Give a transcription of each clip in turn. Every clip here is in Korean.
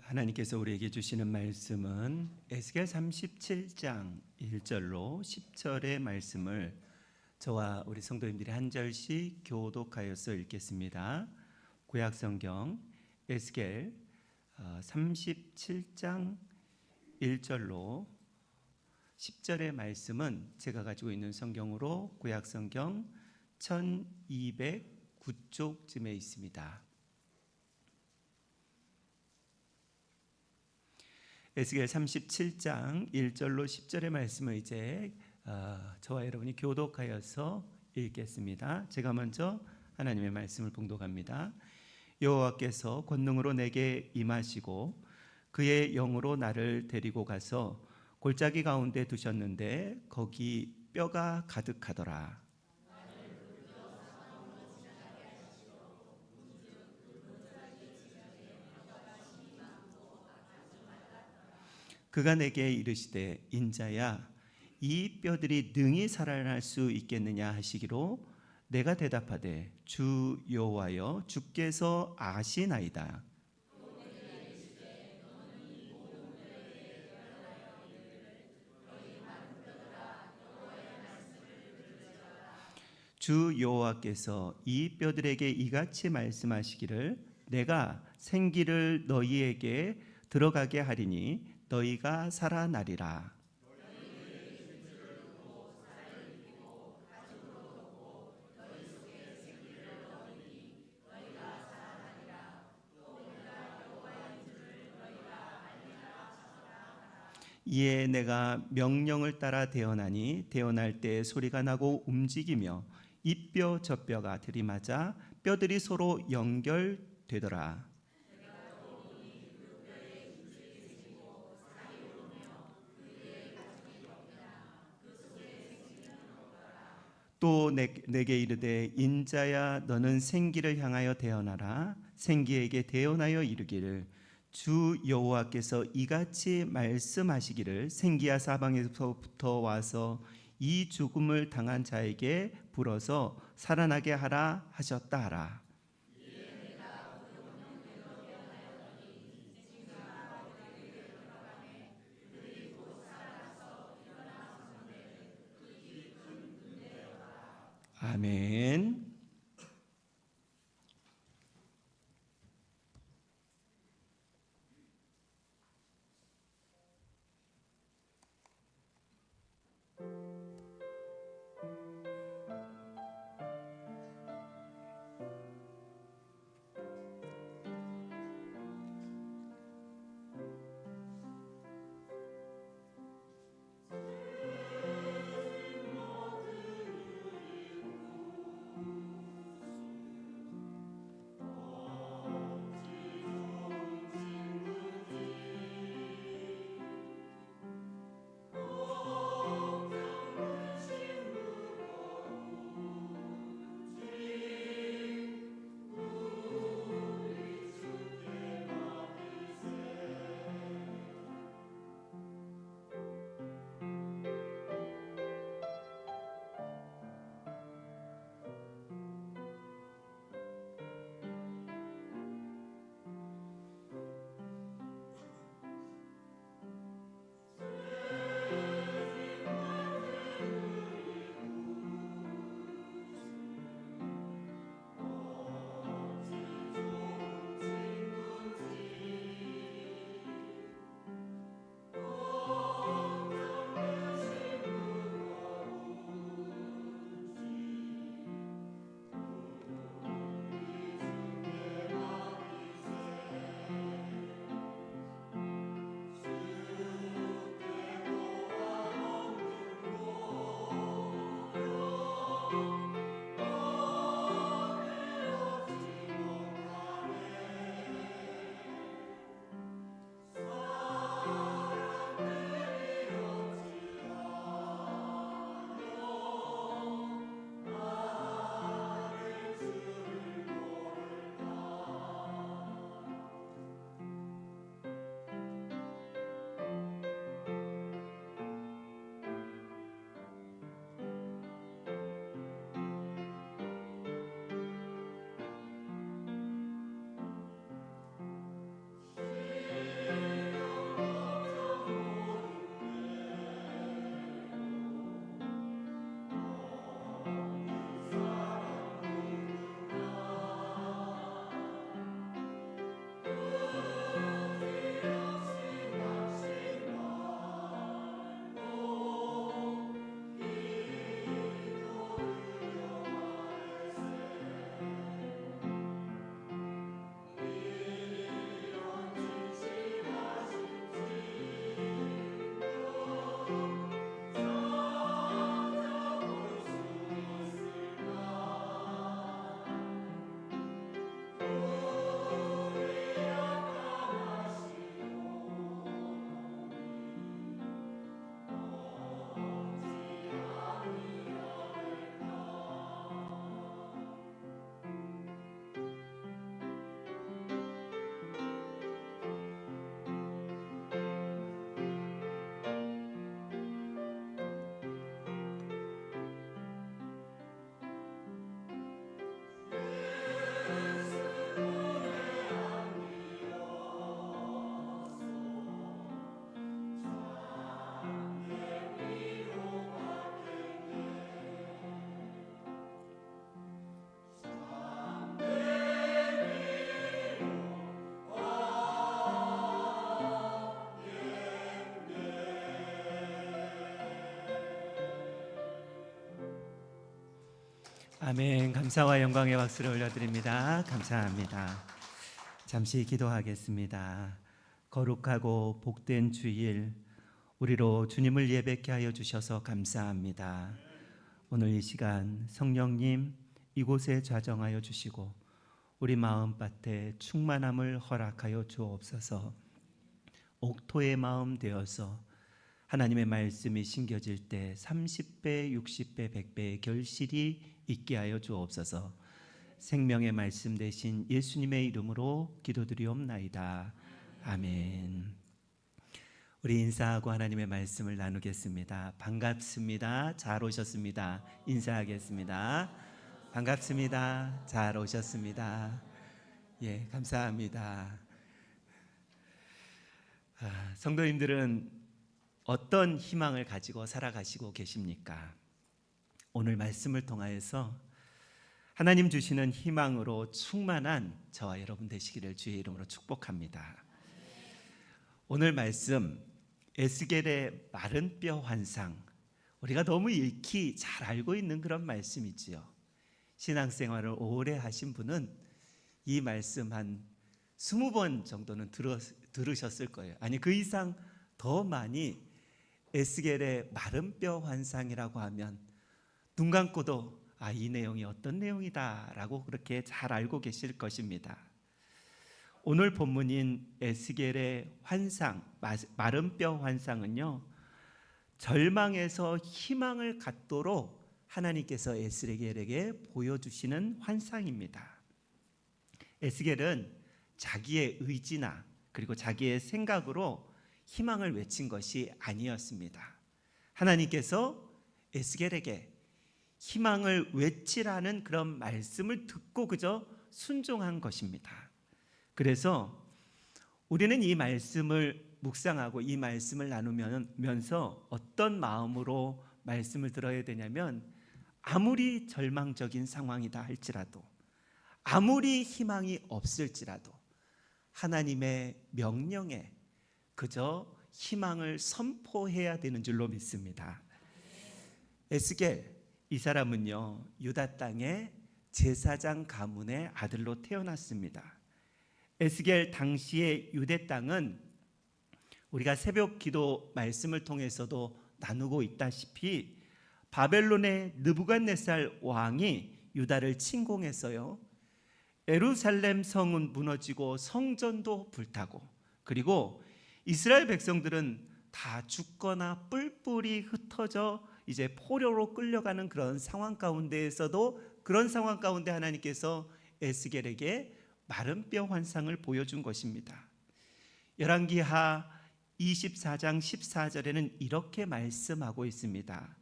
하나님께서 우리에게 주시는 말씀은 에스겔 37장 1절로 10절의 말씀을 저와 우리 성도님들이 한 절씩 교독하여서 읽겠습니다. 구약성경 에스겔 37장 1절로 10절의 말씀은 제가 가지고 있는 성경으로 구약성경 1209쪽쯤에 있습니다. 에스겔 37장 1절로 10절의 말씀을 이제 저와 여러분이 교독하여서 읽겠습니다. 제가 먼저 하나님의 말씀을 봉독합니다. 여호와께서 권능으로 내게 임하시고 그의 영으로 나를 데리고 가서 골짜기 가운데 두셨는데 거기 뼈가 가득하더라. 그가 내게 이르시되 인자야 이 뼈들이 능히 살아날 수 있겠느냐 하시기로 내가 대답하되 주 여호와여 주께서 아시나이다. 주 여호와께서 이 뼈들에게 이같이 말씀하시기를 내가 생기를 너희에게 들어가게 하리니 너희가 살아나리라. 이에 내가 명령을 따라 대언하니 대언할 때 소리가 나고 움직이며 이 뼈 저 뼈가 들이맞아 뼈들이 서로 연결되더라. 또 내게 이르되 인자야 너는 생기를 향하여 대언하라. 생기에게 대언하여 이르기를 주 여호와께서 이같이 말씀하시기를 생기야 사방에서부터 와서 이 죽음을 당한 자에게 불어서 살아나게 하라 하셨다 하라. 아멘. 아멘. 감사와 영광의 박수를 올려드립니다. 감사합니다. 잠시 기도하겠습니다. 거룩하고 복된 주일, 우리로 주님을 예배케 하여 주셔서 감사합니다. 오늘 이 시간 성령님 이곳에 좌정하여 주시고 우리 마음밭에 충만함을 허락하여 주옵소서. 옥토의 마음 되어서 하나님의 말씀이 심겨질 때 30배, 60배, 100배의 결실이 있게 하여 주옵소서. 생명의 말씀 되신 예수님의 이름으로 기도드리옵나이다. 아멘. 우리 인사하고 하나님의 말씀을 나누겠습니다. 반갑습니다. 잘 오셨습니다. 인사하겠습니다. 반갑습니다. 잘 오셨습니다. 예, 감사합니다. 성도님들은 어떤 희망을 가지고 살아가시고 계십니까? 오늘 말씀을 통하여서 하나님 주시는 희망으로 충만한 저와 여러분 되시기를 주의 이름으로 축복합니다. 오늘 말씀 에스겔의 마른 뼈 환상, 우리가 너무 익히 잘 알고 있는 그런 말씀이지요. 신앙생활을 오래 하신 분은 이 말씀 한 20번 정도는 들으셨을 거예요. 아니 그 이상 더 많이 에스겔의 마른 뼈 환상이라고 하면 눈 감고도 이 내용이 어떤 내용이다 라고 그렇게 잘 알고 계실 것입니다. 오늘 본문인 에스겔의 환상, 마른 뼈 환상은요, 절망에서 희망을 갖도록 하나님께서 에스겔에게 보여주시는 환상입니다. 에스겔은 자기의 의지나 그리고 자기의 생각으로 희망을 외친 것이 아니었습니다. 하나님께서 에스겔에게 희망을 외치라는 그런 말씀을 듣고 그저 순종한 것입니다. 그래서 우리는 이 말씀을 묵상하고 이 말씀을 나누면서 어떤 마음으로 말씀을 들어야 되냐면, 아무리 절망적인 상황이다 할지라도, 아무리 희망이 없을지라도 하나님의 명령에 그저 희망을 선포해야 되는 줄로 믿습니다. 에스겔, 이 사람은요, 유다 땅의 제사장 가문의 아들로 태어났습니다. 에스겔 당시의 유대 땅은 우리가 새벽 기도 말씀을 통해서도 나누고 있다시피 바벨론의 느부갓네살 왕이 유다를 침공했어요. 예루살렘 성은 무너지고 성전도 불타고, 그리고 이스라엘 백성들은 다 죽거나 뿔뿔이 흩어져 이제 포로로 끌려가는 그런 상황 가운데에서도, 그런 상황 가운데 하나님께서 에스겔에게 마른 뼈 환상을 보여준 것입니다. 열왕기하 24장 14절에는 이렇게 말씀하고 있습니다.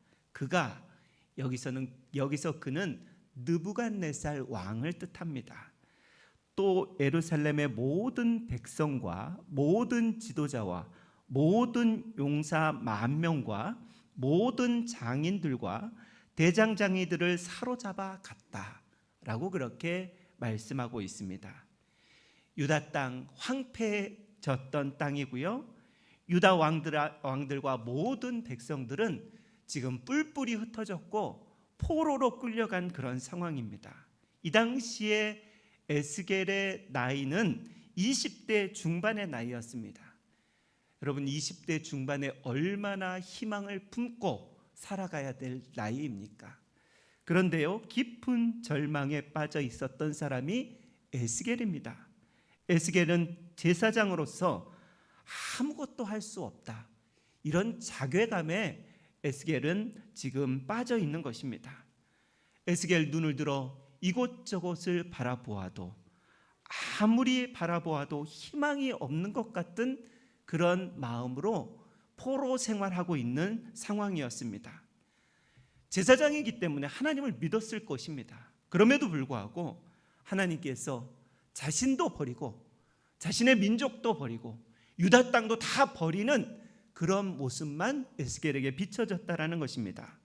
여기서 그는 느부갓네살 왕을 뜻합니다. 또 예루살렘의 모든 백성과 모든 지도자와 모든 용사 10,000명과 모든 장인들과 대장장이들을 사로잡아 갔다라고 그렇게 말씀하고 있습니다. 유다 땅 황폐해졌던 땅이고요, 유다 왕들과 모든 백성들은 지금 뿔뿔이 흩어졌고 포로로 끌려간 그런 상황입니다. 이 당시에 에스겔의 나이는 20대 중반의 나이였습니다. 여러분, 20대 중반에 얼마나 희망을 품고 살아가야 될 나이입니까? 그런데요, 깊은 절망에 빠져 있었던 사람이 에스겔입니다. 에스겔은 제사장으로서 아무것도 할 수 없다, 이런 자괴감에 에스겔은 지금 빠져 있는 것입니다. 에스겔 눈을 들어 이곳저곳을 바라보아도 아무리 바라보아도 희망이 없는 것 같은 그런 마음으로 포로 생활하고 있는 상황이었습니다. 제사장이기 때문에 하나님을 믿었을 것입니다. 그럼에도 불구하고 하나님께서 자신도 버리고 자신의 민족도 버리고 유다 땅도 다 버리는 그런 모습만 에스겔에게 비춰졌다라는 것입니다.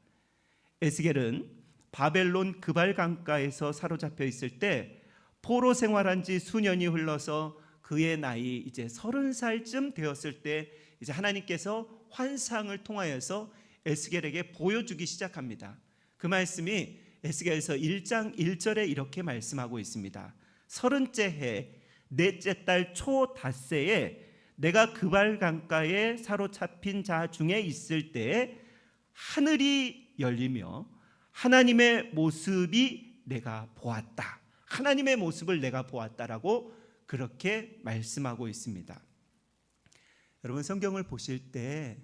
에스겔은 바벨론 그발 강가에서 사로잡혀 있을 때 포로 생활한 지 수년이 흘러서 그의 나이 이제 30살쯤 되었을 때 이제 하나님께서 환상을 통하여서 에스겔에게 보여주기 시작합니다. 그 말씀이 에스겔서 1장 1절에 이렇게 말씀하고 있습니다. 30째 해 넷째 달 초 닷새에 내가 그발 강가에 사로잡힌 자 중에 있을 때에 하늘이 열리며 하나님의 모습이 내가 보았다. 하나님의 모습을 내가 보았다라고 그렇게 말씀하고 있습니다. 여러분, 성경을 보실 때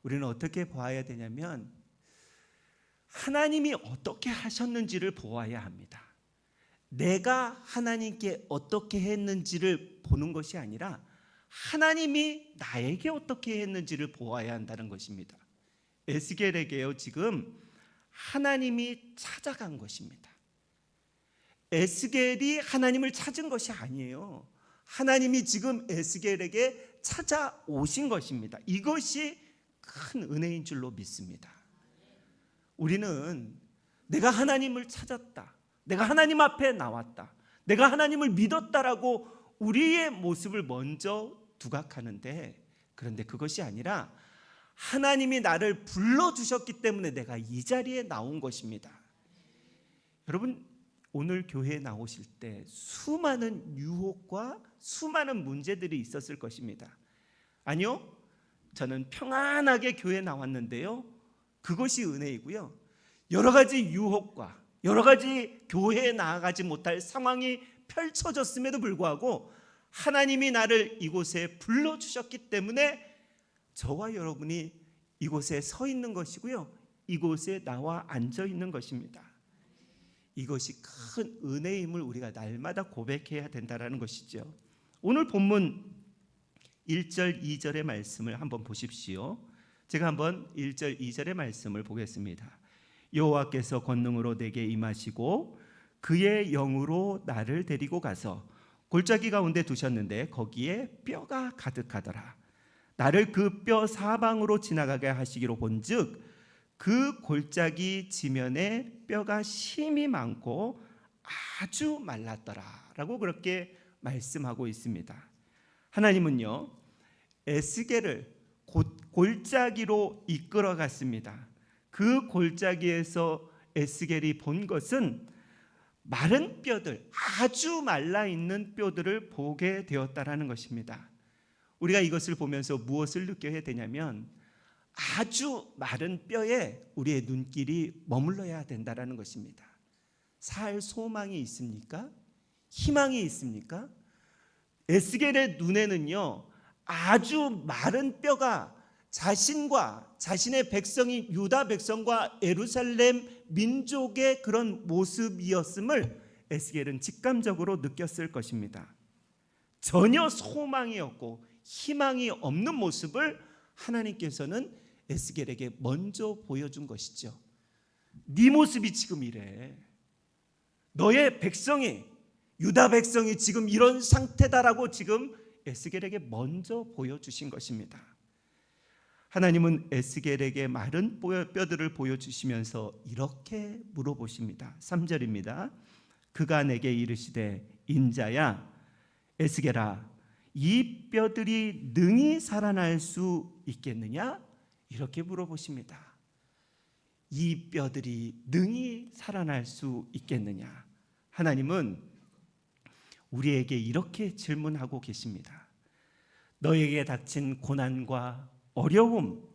우리는 어떻게 보아야 되냐면 하나님이 어떻게 하셨는지를 보아야 합니다. 내가 하나님께 어떻게 했는지를 보는 것이 아니라 하나님이 나에게 어떻게 했는지를 보아야 한다는 것입니다. 에스겔에게요, 지금 하나님이 찾아간 것입니다. 에스겔이 하나님을 찾은 것이 아니에요. 하나님이 지금 에스겔에게 찾아오신 것입니다. 이것이 큰 은혜인 줄로 믿습니다. 우리는 내가 하나님을 찾았다, 내가 하나님 앞에 나왔다, 내가 하나님을 믿었다라고 우리의 모습을 먼저 두각하는데, 그런데 그것이 아니라 하나님이 나를 불러주셨기 때문에 내가 이 자리에 나온 것입니다. 여러분, 오늘 교회에 나오실 때 수많은 유혹과 수많은 문제들이 있었을 것입니다. 아니요, 저는 평안하게 교회에 나왔는데요, 그것이 은혜이고요. 여러 가지 유혹과 여러 가지 교회에 나아가지 못할 상황이 펼쳐졌음에도 불구하고 하나님이 나를 이곳에 불러주셨기 때문에 저와 여러분이 이곳에 서 있는 것이고요, 이곳에 나와 앉아 있는 것입니다. 이것이 큰 은혜임을 우리가 날마다 고백해야 된다는 것이죠. 오늘 본문 1절 2절의 말씀을 한번 보십시오. 제가 한번 1절 2절의 말씀을 보겠습니다. 여호와께서 권능으로 내게 임하시고 그의 영으로 나를 데리고 가서 골짜기 가운데 두셨는데 거기에 뼈가 가득하더라. 나를 그 뼈 사방으로 지나가게 하시기로 본즉 그 골짜기 지면에 뼈가 심이 많고 아주 말랐더라라고 그렇게 말씀하고 있습니다. 하나님은요, 에스겔을 골짜기로 이끌어 갔습니다. 그 골짜기에서 에스겔이 본 것은 마른 뼈들, 아주 말라 있는 뼈들을 보게 되었다라는 것입니다. 우리가 이것을 보면서 무엇을 느껴야 되냐면 아주 마른 뼈에 우리의 눈길이 머물러야 된다라는 것입니다. 살 소망이 있습니까? 희망이 있습니까? 에스겔의 눈에는요, 아주 마른 뼈가 자신과 자신의 백성이 유다 백성과 예루살렘 민족의 그런 모습이었음을 에스겔은 직감적으로 느꼈을 것입니다. 전혀 소망이 없고 희망이 없는 모습을 하나님께서는 에스겔에게 먼저 보여준 것이죠. 네 모습이 지금 이래. 너의 백성이, 유다 백성이 지금 이런 상태다라고 지금 에스겔에게 먼저 보여주신 것입니다. 하나님은 에스겔에게 마른 뼈들을 보여주시면서 이렇게 물어보십니다. 3절입니다. 그가 내게 이르시되 인자야, 에스겔아, 이 뼈들이 능히 살아날 수 있겠느냐? 이렇게 물어보십니다. 이 뼈들이 능히 살아날 수 있겠느냐? 하나님은 우리에게 이렇게 질문하고 계십니다. 너에게 닥친 고난과 어려움,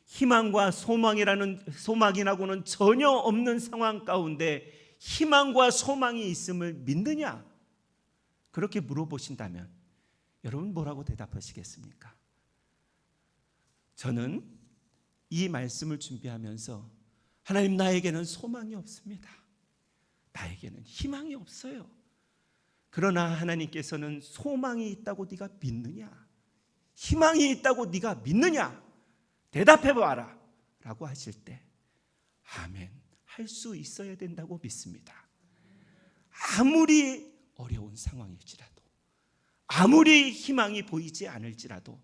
희망과 소망이라고는 전혀 없는 상황 가운데 희망과 소망이 있음을 믿느냐? 그렇게 물어보신다면 여러분 뭐라고 대답하시겠습니까? 저는 이 말씀을 준비하면서 하나님, 나에게는 소망이 없습니다. 나에게는 희망이 없어요. 그러나 하나님께서는 소망이 있다고 네가 믿느냐? 희망이 있다고 네가 믿느냐? 대답해봐라 라고 하실 때 아멘, 할 수 있어야 된다고 믿습니다. 아무리 어려운 상황일지라도, 아무리 희망이 보이지 않을지라도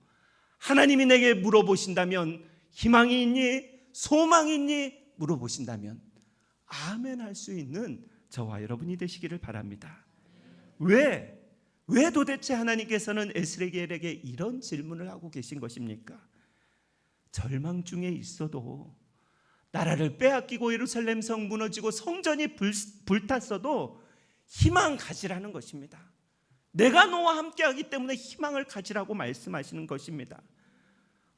하나님이 내게 물어보신다면 희망이 있니? 소망이 있니? 물어보신다면 아멘 할 수 있는 저와 여러분이 되시기를 바랍니다. 왜 도대체 하나님께서는 에스겔에게 이런 질문을 하고 계신 것입니까? 절망 중에 있어도 나라를 빼앗기고 예루살렘 성 무너지고 성전이 불탔어도 희망 가지라는 것입니다. 내가 너와 함께하기 때문에 희망을 가지라고 말씀하시는 것입니다.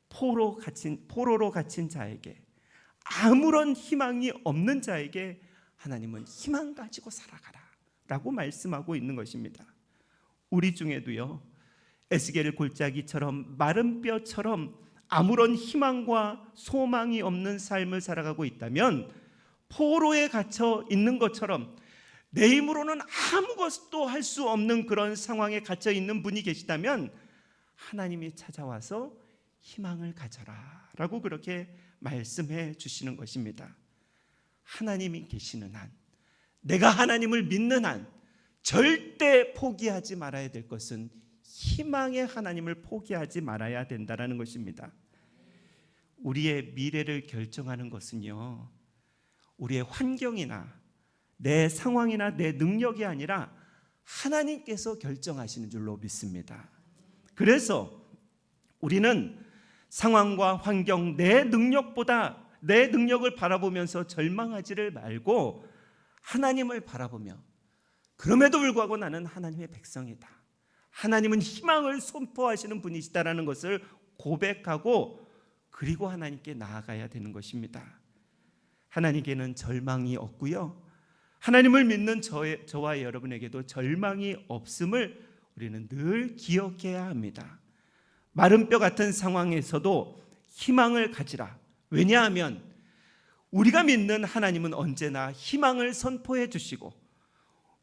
포로로 갇힌 자에게, 아무런 희망이 없는 자에게 하나님은 희망 가지고 살아가라 라고 말씀하고 있는 것입니다. 우리 중에도요, 에스겔 골짜기처럼 마른 뼈처럼 아무런 희망과 소망이 없는 삶을 살아가고 있다면, 포로에 갇혀 있는 것처럼 내 힘으로는 아무것도 할 수 없는 그런 상황에 갇혀 있는 분이 계시다면 하나님이 찾아와서 희망을 가져라 라고 그렇게 말씀해 주시는 것입니다. 하나님이 계시는 한, 내가 하나님을 믿는 한 절대 포기하지 말아야 될 것은 희망의 하나님을 포기하지 말아야 된다는 것입니다. 우리의 미래를 결정하는 것은요, 우리의 환경이나 내 상황이나 내 능력이 아니라 하나님께서 결정하시는 줄로 믿습니다. 그래서 우리는 상황과 환경, 내 능력보다 내 능력을 바라보면서 절망하지를 말고 하나님을 바라보며, 그럼에도 불구하고 나는 하나님의 백성이다, 하나님은 희망을 선포하시는 분이시다라는 것을 고백하고 그리고 하나님께 나아가야 되는 것입니다. 하나님께는 절망이 없고요, 하나님을 믿는 저와 여러분에게도 절망이 없음을 우리는 늘 기억해야 합니다. 마른 뼈 같은 상황에서도 희망을 가지라. 왜냐하면 우리가 믿는 하나님은 언제나 희망을 선포해 주시고,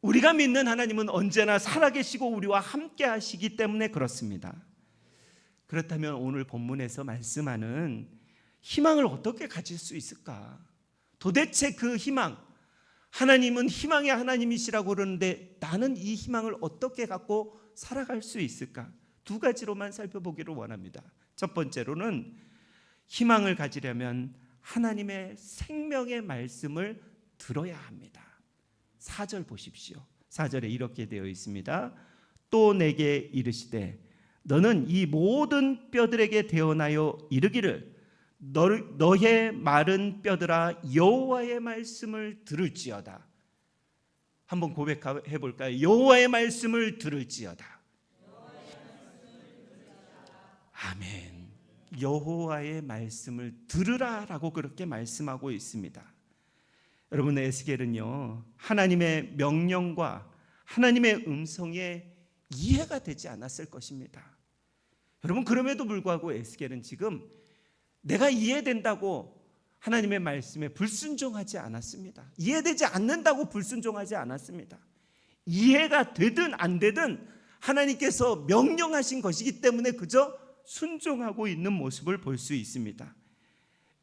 우리가 믿는 하나님은 언제나 살아계시고 우리와 함께 하시기 때문에 그렇습니다. 그렇다면 오늘 본문에서 말씀하는 희망을 어떻게 가질 수 있을까? 도대체 그 희망, 하나님은 희망의 하나님이시라고 그러는데 나는 이 희망을 어떻게 갖고 살아갈 수 있을까? 두 가지로만 살펴보기를 원합니다. 첫 번째로는 희망을 가지려면 하나님의 생명의 말씀을 들어야 합니다. 4절 보십시오. 4절에 이렇게 되어 있습니다. 또 내게 이르시되 너는 이 모든 뼈들에게 대언하여 이르기를 너의 마른 뼈들아 여호와의 말씀을 들을지어다. 한번 고백해 볼까요? 여호와의 말씀을 들을지어다. 아멘. 여호와의 말씀을 들으라라고 그렇게 말씀하고 있습니다. 여러분, 에스겔은요, 하나님의 명령과 하나님의 음성에 이해가 되지 않았을 것입니다. 여러분, 그럼에도 불구하고 에스겔은 지금 내가 이해된다고 하나님의 말씀에 불순종하지 않았습니다. 이해되지 않는다고 불순종하지 않았습니다. 이해가 되든 안 되든 하나님께서 명령하신 것이기 때문에 그저 순종하고 있는 모습을 볼 수 있습니다.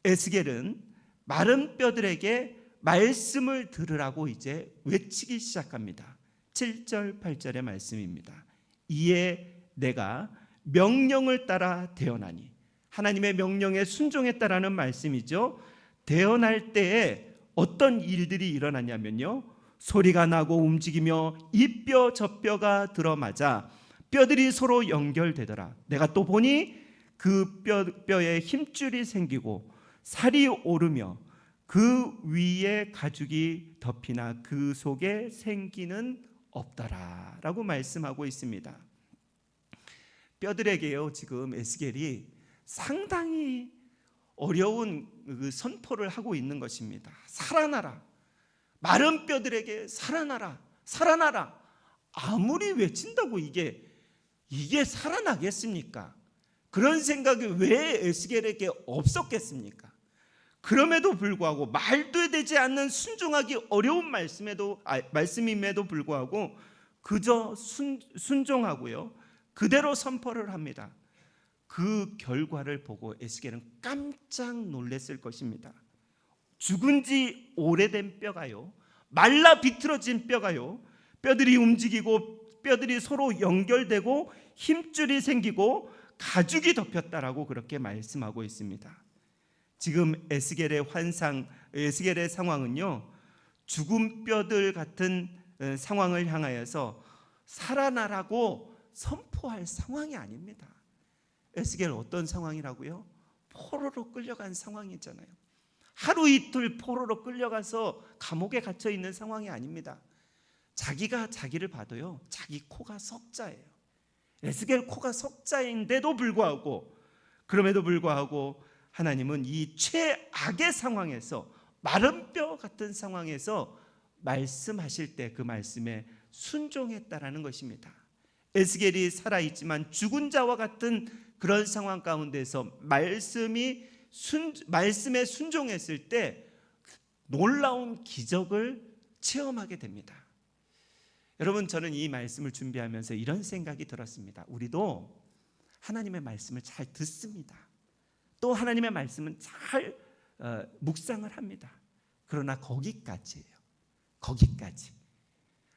에스겔은 마른 뼈들에게 말씀을 들으라고 이제 외치기 시작합니다. 7절 8절의 말씀입니다. 이에 내가 명령을 따라 대언하니, 하나님의 명령에 순종했다라는 말씀이죠. 대언할 때에 어떤 일들이 일어나냐면요, 소리가 나고 움직이며 이 뼈 저 뼈가 들어맞아 뼈들이 서로 연결되더라. 내가 또 보니 그 뼈에 힘줄이 생기고 살이 오르며 그 위에 가죽이 덮이나 그 속에 생기는 없더라 라고 말씀하고 있습니다. 뼈들에게요, 지금 에스겔이 상당히 어려운 그 선포를 하고 있는 것입니다. 살아나라. 마른 뼈들에게 살아나라. 살아나라. 아무리 외친다고 이게 살아나겠습니까? 그런 생각이 왜 에스겔에게 없었겠습니까? 그럼에도 불구하고 말도 되지 않는 순종하기 어려운 말씀임에도 불구하고 그저 순종하고요, 그대로 선포를 합니다. 그 결과를 보고 에스겔은 깜짝 놀랐을 것입니다. 죽은 지 오래된 뼈가요, 말라 비틀어진 뼈가요, 뼈들이 움직이고 뼈들이 서로 연결되고 힘줄이 생기고 가죽이 덮였다라고 그렇게 말씀하고 있습니다. 지금 에스겔의 상황은요, 죽은 뼈들 같은 상황을 향하여서 살아나라고 선포할 상황이 아닙니다. 에스겔 어떤 상황이라고요? 포로로 끌려간 상황이잖아요. 하루 이틀 포로로 끌려가서 감옥에 갇혀 있는 상황이 아닙니다. 자기가 자기를 봐도요, 자기 코가 석자예요. 에스겔 코가 석자인데도 불구하고, 그럼에도 불구하고 하나님은 이 최악의 상황에서, 마른 뼈 같은 상황에서 말씀하실 때 그 말씀에 순종했다라는 것입니다. 에스겔이 살아있지만 죽은 자와 같은 그런 상황 가운데서 말씀에 순종했을 때 놀라운 기적을 체험하게 됩니다. 여러분, 저는 이 말씀을 준비하면서 이런 생각이 들었습니다. 우리도 하나님의 말씀을 잘 듣습니다. 또 하나님의 말씀은 잘 묵상을 합니다. 그러나 거기까지예요. 거기까지.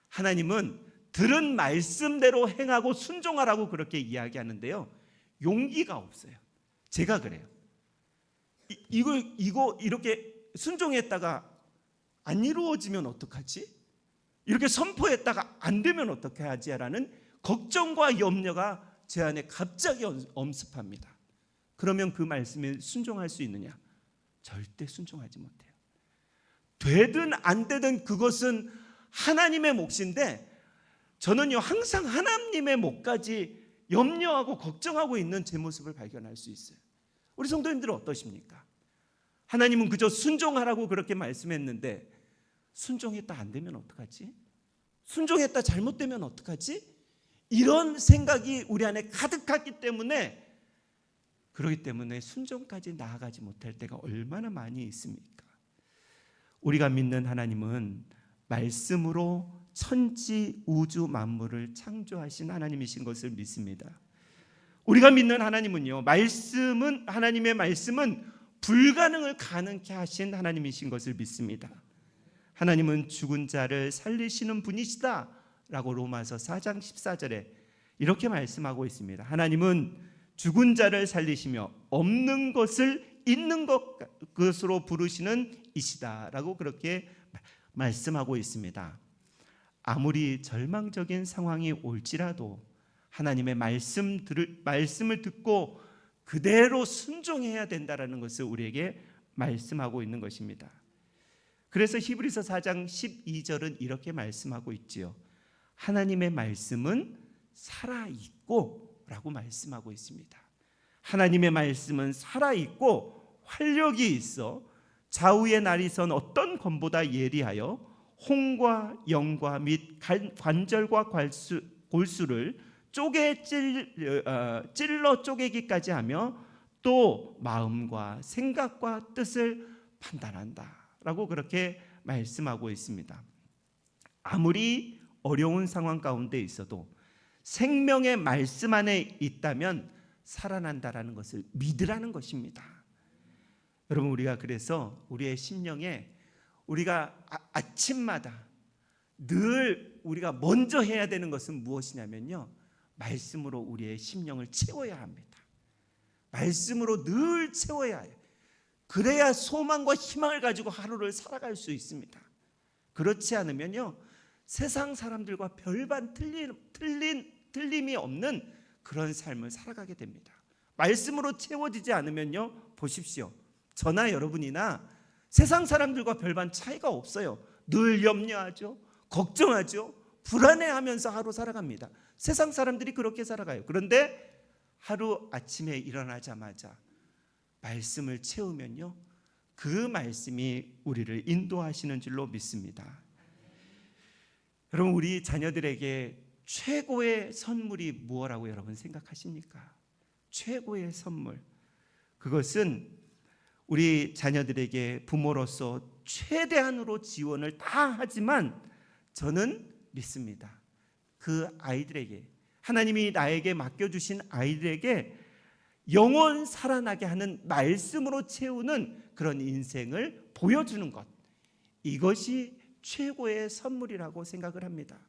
하나님은 들은 말씀대로 행하고 순종하라고 그렇게 이야기하는데요, 용기가 없어요. 제가 그래요. 이거 이렇게 순종했다가 안 이루어지면 어떡하지? 이렇게 선포했다가 안 되면 어떻게 하지라는 걱정과 염려가 제 안에 갑자기 엄습합니다. 그러면 그 말씀에 순종할 수 있느냐? 절대 순종하지 못해요. 되든 안 되든 그것은 하나님의 몫인데, 저는요 항상 하나님의 몫까지 염려하고 걱정하고 있는 제 모습을 발견할 수 있어요. 우리 성도님들은 어떠십니까? 하나님은 그저 순종하라고 그렇게 말씀했는데, 순종했다 안 되면 어떡하지? 순종했다 잘못되면 어떡하지? 이런 생각이 우리 안에 가득하기 때문에, 그렇기 때문에 순종까지 나아가지 못할 때가 얼마나 많이 있습니까? 우리가 믿는 하나님은 말씀으로 천지 우주 만물을 창조하신 하나님이신 것을 믿습니다. 우리가 믿는 하나님은요, 하나님의 말씀은 불가능을 가능케 하신 하나님이신 것을 믿습니다. 하나님은 죽은 자를 살리시는 분이시다 라고 로마서 4장 14절에 이렇게 말씀하고 있습니다. 하나님은 죽은 자를 살리시며 없는 것을 있는 것으로 부르시는 이시다 라고 그렇게 말씀하고 있습니다. 아무리 절망적인 상황이 올지라도 하나님의 말씀을 듣고 그대로 순종해야 된다라는 것을 우리에게 말씀하고 있는 것입니다. 그래서 히브리서 4장 12절은 이렇게 말씀하고 있지요. 하나님의 말씀은 살아있고 라고 말씀하고 있습니다. 하나님의 말씀은 살아있고 활력이 있어 좌우의 날이 선 어떤 검보다 예리하여 홍과 영과 및 관절과 골수를 찔러 쪼개기까지 하며 또 마음과 생각과 뜻을 판단한다 라고 그렇게 말씀하고 있습니다. 아무리 어려운 상황 가운데 있어도 생명의 말씀 안에 있다면 살아난다라는 것을 믿으라는 것입니다. 여러분, 우리가 그래서 우리의 심령에 우리가 아침마다 늘 우리가 먼저 해야 되는 것은 무엇이냐면요, 말씀으로 우리의 심령을 채워야 합니다. 말씀으로 늘 채워야 해요. 그래야 소망과 희망을 가지고 하루를 살아갈 수 있습니다. 그렇지 않으면요, 세상 사람들과 별반 틀림이 없는 그런 삶을 살아가게 됩니다. 말씀으로 채워지지 않으면요, 보십시오. 저나 여러분이나 세상 사람들과 별반 차이가 없어요. 늘 염려하죠, 걱정하죠, 불안해하면서 하루 살아갑니다. 세상 사람들이 그렇게 살아가요. 그런데 하루 아침에 일어나자마자 말씀을 채우면요, 그 말씀이 우리를 인도하시는 줄로 믿습니다. 여러분, 우리 자녀들에게 최고의 선물이 무엇이라고 여러분 생각하십니까? 최고의 선물, 그것은 우리 자녀들에게 부모로서 최대한으로 지원을 다 하지만 저는 믿습니다. 그 아이들에게, 하나님이 나에게 맡겨주신 아이들에게 영원 살아나게 하는 말씀으로 채우는 그런 인생을 보여주는 것, 이것이 최고의 선물이라고 생각을 합니다.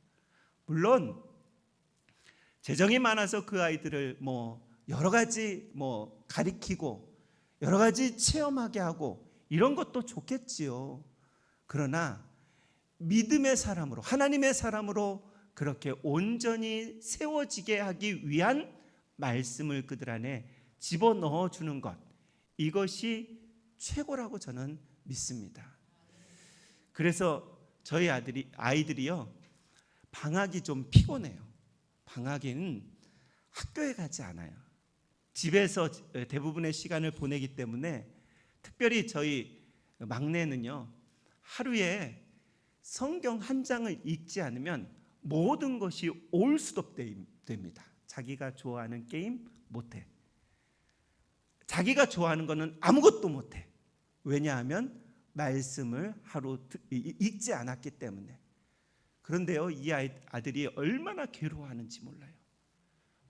물론 재정이 많아서 그 아이들을 여러 가지 가리키고 여러 가지 체험하게 하고 이런 것도 좋겠지요. 그러나 믿음의 사람으로, 하나님의 사람으로 그렇게 온전히 세워지게 하기 위한 말씀을 그들 안에 집어넣어 주는 것, 이것이 최고라고 저는 믿습니다. 그래서 저희 아이들이요, 방학이 좀 피곤해요. 방학에는 학교에 가지 않아요. 집에서 대부분의 시간을 보내기 때문에, 특별히 저희 막내는요, 하루에 성경 한 장을 읽지 않으면 모든 것이 올스톱됩니다. 자기가 좋아하는 게임 못해. 자기가 좋아하는 거는 아무것도 못해. 왜냐하면 말씀을 하루 읽지 않았기 때문에. 그런데요, 이 아들이 얼마나 괴로워하는지 몰라요.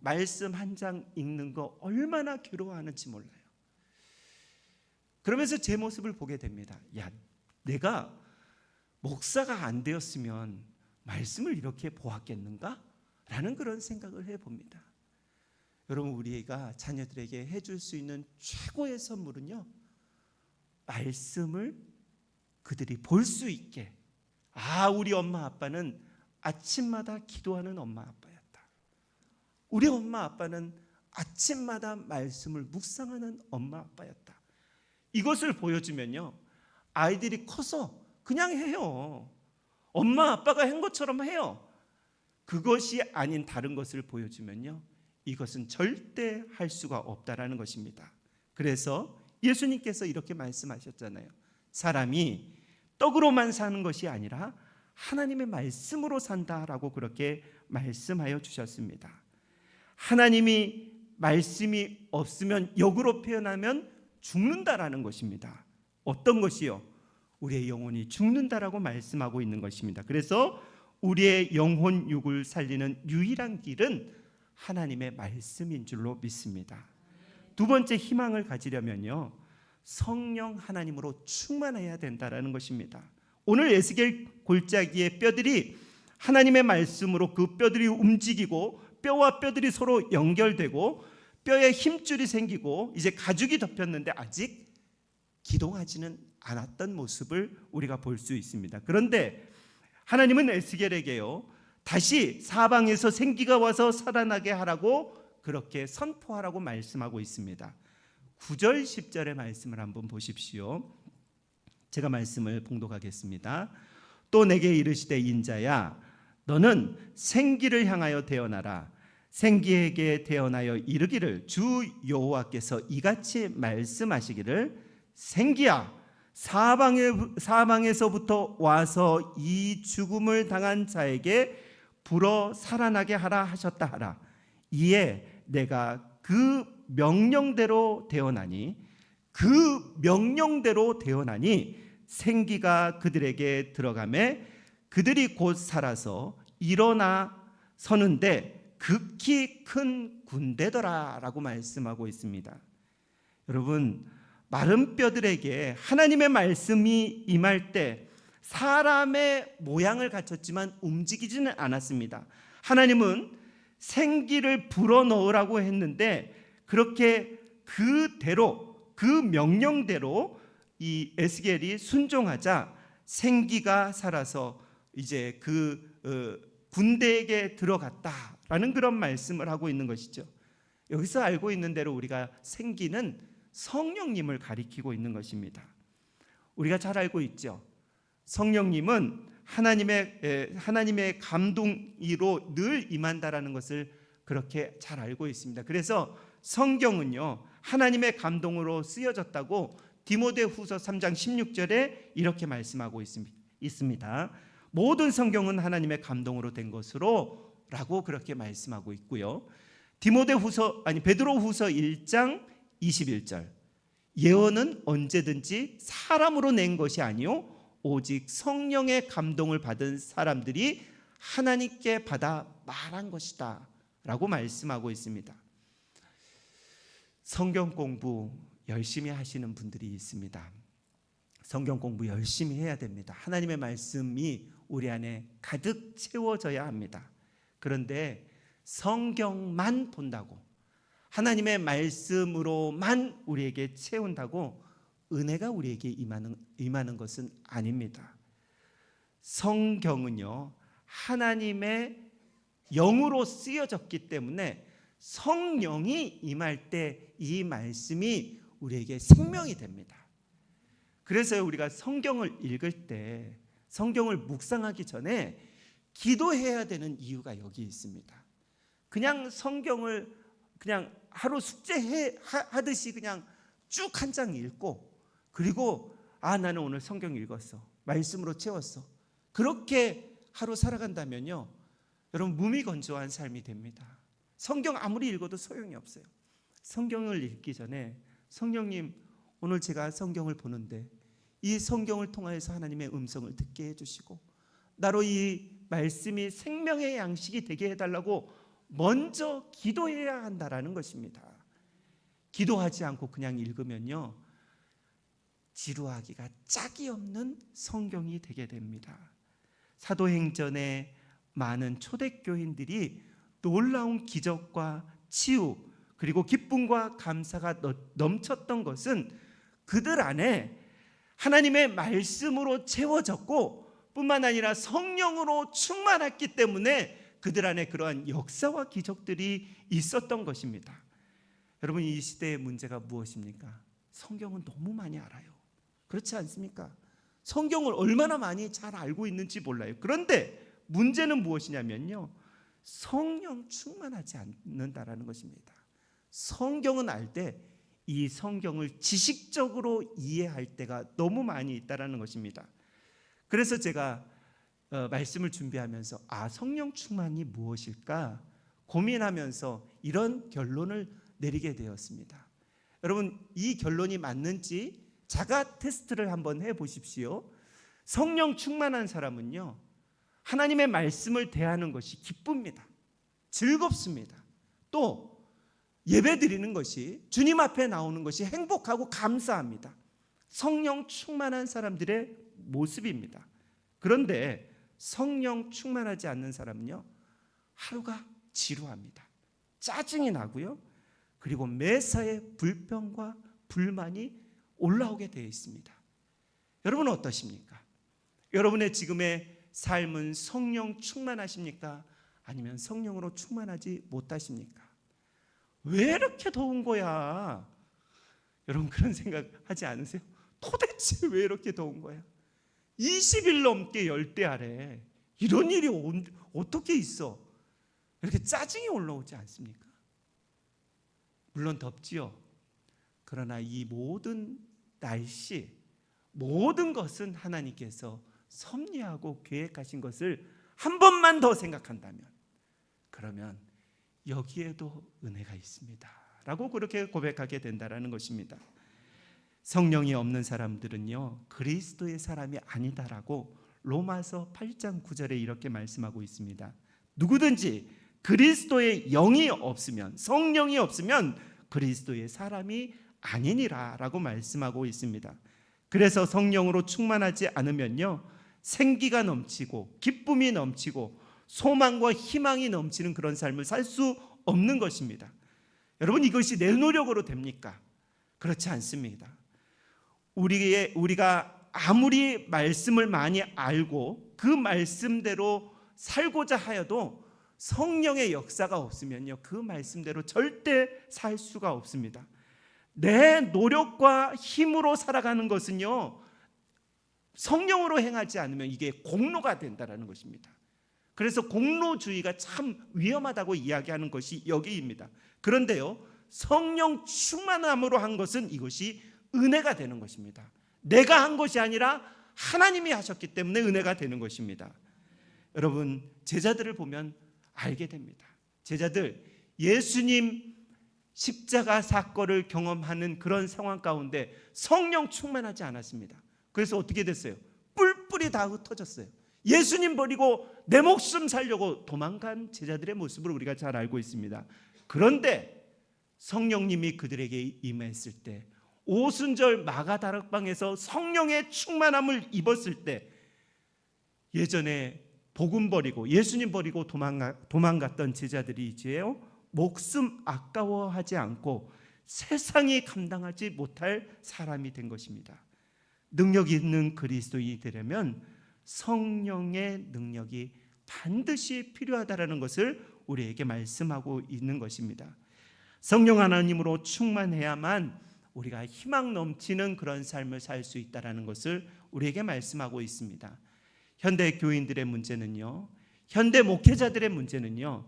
말씀 한 장 읽는 거 얼마나 괴로워하는지 몰라요. 그러면서 제 모습을 보게 됩니다. 야, 내가 목사가 안 되었으면 말씀을 이렇게 보았겠는가? 라는 그런 생각을 해봅니다. 여러분, 우리가 자녀들에게 해줄 수 있는 최고의 선물은요, 말씀을 그들이 볼 수 있게, 우리 엄마 아빠는 아침마다 기도하는 엄마 아빠였다. 우리 엄마 아빠는 아침마다 말씀을 묵상하는 엄마 아빠였다. 이것을 보여주면요, 아이들이 커서 그냥 해요. 엄마 아빠가 한 것처럼 해요. 그것이 아닌 다른 것을 보여주면요, 이것은 절대 할 수가 없다라는 것입니다. 그래서 예수님께서 이렇게 말씀하셨잖아요. 사람이 떡으로만 사는 것이 아니라 하나님의 말씀으로 산다라고 그렇게 말씀하여 주셨습니다. 하나님이 말씀이 없으면, 역으로 표현하면 죽는다라는 것입니다. 어떤 것이요? 우리의 영혼이 죽는다라고 말씀하고 있는 것입니다. 그래서 우리의 영혼 육을 살리는 유일한 길은 하나님의 말씀인 줄로 믿습니다. 두 번째 희망을 가지려면요, 성령 하나님으로 충만해야 된다라는 것입니다. 오늘 에스겔 골짜기의 뼈들이 하나님의 말씀으로 그 뼈들이 움직이고 뼈와 뼈들이 서로 연결되고 뼈에 힘줄이 생기고 이제 가죽이 덮였는데 아직 기동하지는 않았던 모습을 우리가 볼 수 있습니다. 그런데 하나님은 에스겔에게요, 다시 사방에서 생기가 와서 살아나게 하라고 그렇게 선포하라고 말씀하고 있습니다. 9절 10절의 말씀을 한번 보십시오. 제가 말씀을 봉독하겠습니다. 또 내게 이르시되 인자야, 너는 생기를 향하여 대언하라. 생기에게 대언하여 이르기를, 주 여호와께서 이같이 말씀하시기를, 생기야, 사방에서부터 와서 이 죽음을 당한 자에게 불어 살아나게 하라 하셨다 하라. 이에 내가 그 명령대로 대언하니 생기가 그들에게 들어가매 그들이 곧 살아서 일어나 서는데 극히 큰 군대더라 라고 말씀하고 있습니다. 여러분, 마른 뼈들에게 하나님의 말씀이 임할 때 사람의 모양을 갖췄지만 움직이지는 않았습니다. 하나님은 생기를 불어넣으라고 했는데 그렇게 그대로, 그 명령대로 이 에스겔이 순종하자 생기가 살아서 이제 군대에게 들어갔다라는 그런 말씀을 하고 있는 것이죠. 여기서 알고 있는 대로 우리가 생기는 성령님을 가리키고 있는 것입니다. 우리가 잘 알고 있죠. 성령님은 하나님의 감동으로 늘 임한다라는 것을 그렇게 잘 알고 있습니다. 그래서 성경은요, 하나님의 감동으로 쓰여졌다고 디모데후서 3장 16절에 이렇게 말씀하고 있습니다. 모든 성경은 하나님의 감동으로 된 것으로 라고 그렇게 말씀하고 있고요. 베드로후서 1장 21절, 예언은 언제든지 사람으로 낸 것이 아니요 오직 성령의 감동을 받은 사람들이 하나님께 받아 말한 것이다 라고 말씀하고 있습니다. 성경 공부 열심히 하시는 분들이 있습니다. 성경 공부 열심히 해야 됩니다. 하나님의 말씀이 우리 안에 가득 채워져야 합니다. 그런데 성경만 본다고, 하나님의 말씀으로만 우리에게 채운다고 은혜가 우리에게 임하는 것은 아닙니다. 성경은요, 하나님의 영으로 쓰여졌기 때문에 성령이 임할 때 이 말씀이 우리에게 생명이 됩니다. 그래서 우리가 성경을 읽을 때, 성경을 묵상하기 전에 기도해야 되는 이유가 여기 있습니다. 그냥 성경을 그냥 하루 숙제 하듯이 그냥 쭉 한 장 읽고, 그리고 나는 오늘 성경 읽었어, 말씀으로 채웠어, 그렇게 하루 살아간다면요, 여러분 무미건조한 삶이 됩니다. 성경 아무리 읽어도 소용이 없어요. 성경을 읽기 전에 성령님, 오늘 제가 성경을 보는데 이 성경을 통하여서 하나님의 음성을 듣게 해주시고 나로 이 말씀이 생명의 양식이 되게 해달라고 먼저 기도해야 한다라는 것입니다. 기도하지 않고 그냥 읽으면요, 지루하기가 짝이 없는 성경이 되게 됩니다. 사도행전에 많은 초대교인들이 놀라운 기적과 치유, 그리고 기쁨과 감사가 넘쳤던 것은 그들 안에 하나님의 말씀으로 채워졌고 뿐만 아니라 성령으로 충만했기 때문에 그들 안에 그러한 역사와 기적들이 있었던 것입니다. 여러분, 이 시대의 문제가 무엇입니까? 성경은 너무 많이 알아요. 그렇지 않습니까? 성경을 얼마나 많이 잘 알고 있는지 몰라요. 그런데 문제는 무엇이냐면요, 성령 충만하지 않는다라는 것입니다. 성경은 알 때 이 성경을 지식적으로 이해할 때가 너무 많이 있다라는 것입니다. 그래서 제가 말씀을 준비하면서 성령 충만이 무엇일까 고민하면서 이런 결론을 내리게 되었습니다. 여러분, 이 결론이 맞는지 자가 테스트를 한번 해보십시오. 성령 충만한 사람은요, 하나님의 말씀을 대하는 것이 기쁩니다. 즐겁습니다. 또 예배 드리는 것이, 주님 앞에 나오는 것이 행복하고 감사합니다. 성령 충만한 사람들의 모습입니다. 그런데 성령 충만하지 않는 사람은요, 하루가 지루합니다. 짜증이 나고요, 그리고 매사에 불평과 불만이 올라오게 되어 있습니다. 여러분은 어떠십니까? 여러분의 지금의 삶은 성령 충만하십니까? 아니면 성령으로 충만하지 못하십니까? 왜 이렇게 더운 거야? 여러분 그런 생각 하지 않으세요? 도대체 왜 이렇게 더운 거야? 20일 넘게 열대 아래 이런 일이 어떻게 있어? 이렇게 짜증이 올라오지 않습니까? 물론 덥지요. 그러나 이 모든 날씨, 모든 것은 하나님께서 섭리하고 계획하신 것을 한 번만 더 생각한다면, 그러면 여기에도 은혜가 있습니다 라고 그렇게 고백하게 된다는 것입니다. 성령이 없는 사람들은요, 그리스도의 사람이 아니다라고 로마서 8장 9절에 이렇게 말씀하고 있습니다. 누구든지 그리스도의 영이 없으면, 성령이 없으면 그리스도의 사람이 아니니라 라고 말씀하고 있습니다. 그래서 성령으로 충만하지 않으면요, 생기가 넘치고 기쁨이 넘치고 소망과 희망이 넘치는 그런 삶을 살 수 없는 것입니다. 여러분, 이것이 내 노력으로 됩니까? 그렇지 않습니다. 우리가 아무리 말씀을 많이 알고 그 말씀대로 살고자 하여도 성령의 역사가 없으면요, 그 말씀대로 절대 살 수가 없습니다. 내 노력과 힘으로 살아가는 것은요, 성령으로 행하지 않으면 이게 공로가 된다는 것입니다. 그래서 공로주의가 참 위험하다고 이야기하는 것이 여기입니다. 그런데요, 성령 충만함으로 한 것은 이것이 은혜가 되는 것입니다. 내가 한 것이 아니라 하나님이 하셨기 때문에 은혜가 되는 것입니다. 여러분, 제자들을 보면 알게 됩니다. 제자들, 예수님 십자가 사건을 경험하는 그런 상황 가운데 성령 충만하지 않았습니다. 그래서 어떻게 됐어요? 뿔뿔이 다 흩어졌어요. 예수님 버리고 내 목숨 살려고 도망간 제자들의 모습을 우리가 잘 알고 있습니다. 그런데 성령님이 그들에게 임했을 때, 오순절 마가다락방에서 성령의 충만함을 입었을 때, 예전에 복음 버리고 예수님 버리고 도망갔던 제자들이 이제요, 목숨 아까워하지 않고 세상이 감당하지 못할 사람이 된 것입니다. 능력 있는 그리스도인이 되려면 성령의 능력이 반드시 필요하다는 것을 우리에게 말씀하고 있는 것입니다. 성령 하나님으로 충만해야만 우리가 희망 넘치는 그런 삶을 살 수 있다라는 것을 우리에게 말씀하고 있습니다. 현대 교인들의 문제는요, 현대 목회자들의 문제는요,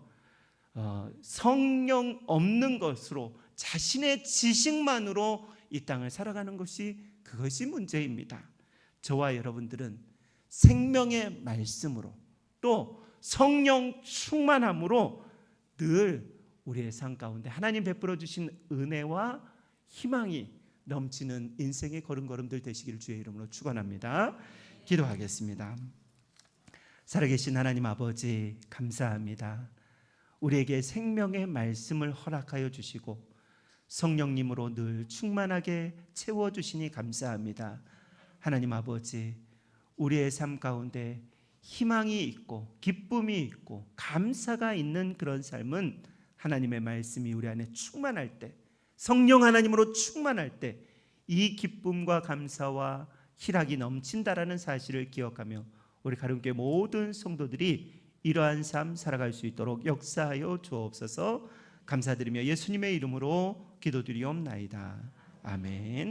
성령 없는 것으로 자신의 지식만으로 이 땅을 살아가는 것이 그것이 문제입니다. 저와 여러분들은 생명의 말씀으로 또 성령 충만함으로 늘 우리의 삶 가운데 하나님 베풀어 주신 은혜와 희망이 넘치는 인생의 걸음걸음들 되시기를 주의 이름으로 축원합니다. 기도하겠습니다. 살아계신 하나님 아버지, 감사합니다. 우리에게 생명의 말씀을 허락하여 주시고 성령님으로 늘 충만하게 채워주시니 감사합니다. 하나님 아버지, 우리의 삶 가운데 희망이 있고 기쁨이 있고 감사가 있는 그런 삶은 하나님의 말씀이 우리 안에 충만할 때, 성령 하나님으로 충만할 때 이 기쁨과 감사와 희락이 넘친다라는 사실을 기억하며 우리 가lum교회 모든 성도들이 이러한 삶 살아갈 수 있도록 역사하여 주옵소서. 감사드리며 예수님의 이름으로 기도드리옵나이다. 아멘.